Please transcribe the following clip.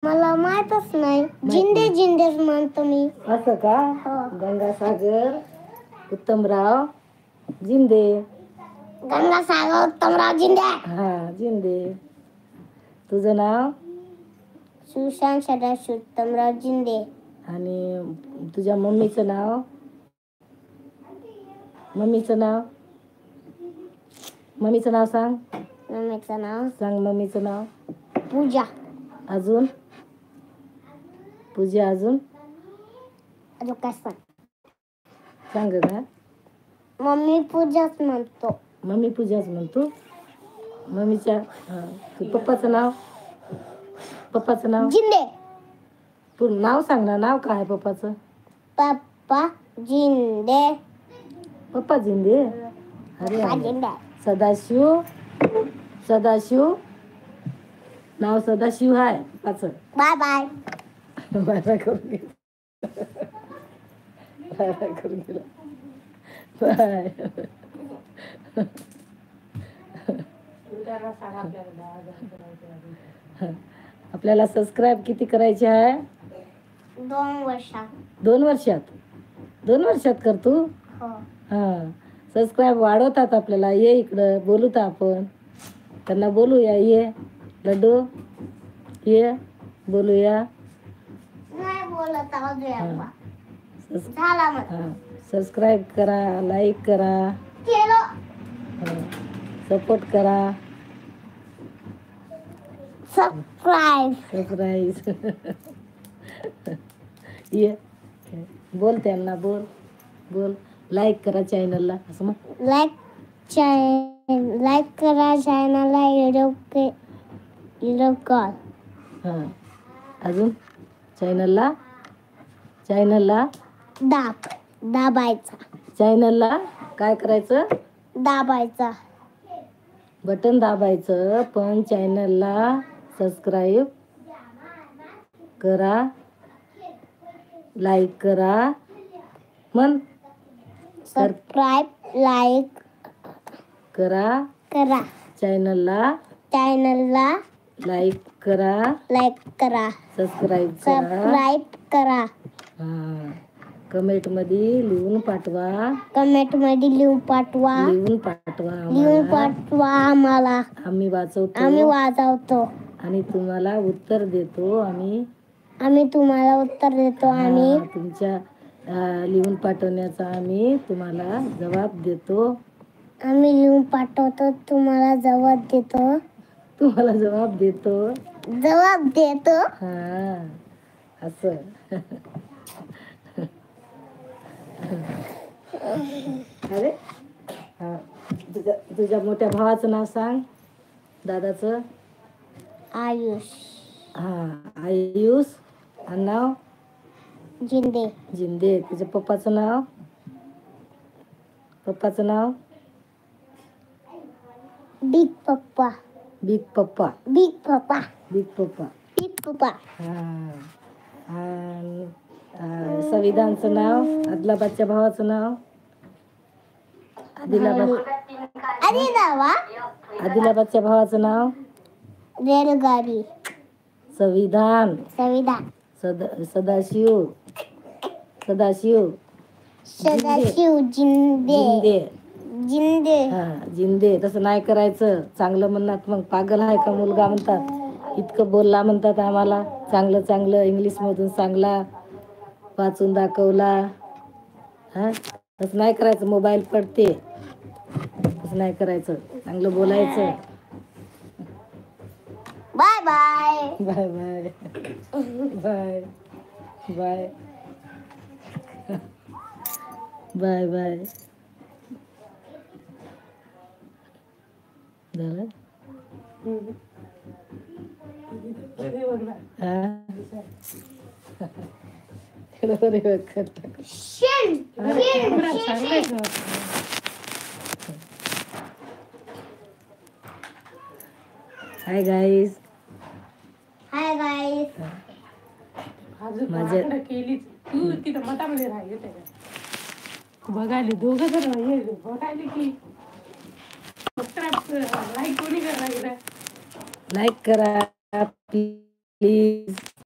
मला माहीतच नाही. जिंदे जिंदेच म्हणतो मी. असं का? गंगासागर उत्तमराव जिंदे. गंगासागर उत्तमराव जिंदे. हा जिंदे. तुझं नाव? सुशांत सदाशिव उत्तमराव जिंदे. आणि तुझ्या मम्मीचं नाव? मम्मीचं नाव? मम्मीचं नाव सांग. मम्मीचं नाव सांग. मम्मीचं नाव? पूजा. अजून? पूजा. अजून काय सांग का? मम्मी पूजाच म्हणतो. मम्मी पूजाच म्हणतो. मम्मीच्या पप्पाचं नाव? पप्पाचं नाव? जिंदे. तू नाव सांग ना. नाव काय पप्पाचं? पप्पा जिंदे. पप्पा जिंदे. अरे सदाशिव. सदाशिव नाव सदाशिव आहे पप्पाचं. Bye bye. बाय बाय करून गेला. बाय बाय करून गेला. बाय. आपल्याला सबस्क्राईब किती करायचे आहे? 2 वर्षात. 2 वर्षात? 2 वर्षात करतो. हा सबस्क्राईब वाढवतात आपल्याला. ये इकडं बोलूत आपण. त्यांना बोलूया. ये लड्डू ये बोलूया. नाही बोलत आहोत. सबस्क्राईब करा, लाईक करा, सपोर्ट करा. सबस्क्राईब. ये बोल त्यांना. बोल बोल. लाईक करा चॅनलला. असं मग लाईक करा चॅनलला. Video call. हां अजून चॅनलला दाबायचा. चॅनलला काय करायचं? दाबायचा. बटन दाबायचं. पण चॅनलला सबस्क्राईब करा, लाईक करा. म्हण. सबस्क्राईब लाईक करा. चॅनलला लाईक करा. सबस्क्राईब करा. हा कमेंट मध्ये लिहून पाठवा. आम्हाला. आम्ही वाचवतो आणि तुम्हाला उत्तर देतो. आम्ही तुमच्या लिहून पाठवण्याचा आम्ही तुम्हाला जबाब देतो. आम्ही लिहून पाठवतो. तुम्हाला जबाब देतो. हा असं. अरे हा तुझ्या मोठ्या भावाचं नाव सांग. दादाचं? आयुष. हा आयुष. आणि नाव? जिंदे. तुझ्या पप्पाचं नाव? बिग पप्पा. संविधानचं नाव? आदिलाबादच्या भावाचं नाव? आदिलाबादच्या भावाचं नाव? रेलगाडी. संविधान. सदाशिव जिंदे. तसं नाही करायचं. चांगलं म्हणतात. मग पागल आहे का मुलगा म्हणतात. इतकं बोलला म्हणतात आम्हाला. चांगलं इंग्लिश मधून चांगला वाचून दाखवला. हा तसं नाही करायचं. मोबाईल पडते. तसं नाही करायचं. चांगलं बोलायचं. Bye bye. Bye bye. Bye bye. Bye bye. झालं? Hi guys. माझ्या तू तिथं मठामध्ये राहिले बघायला 2 जण बघायला की लाईक कोणी करा. लाईक करा प्लीज.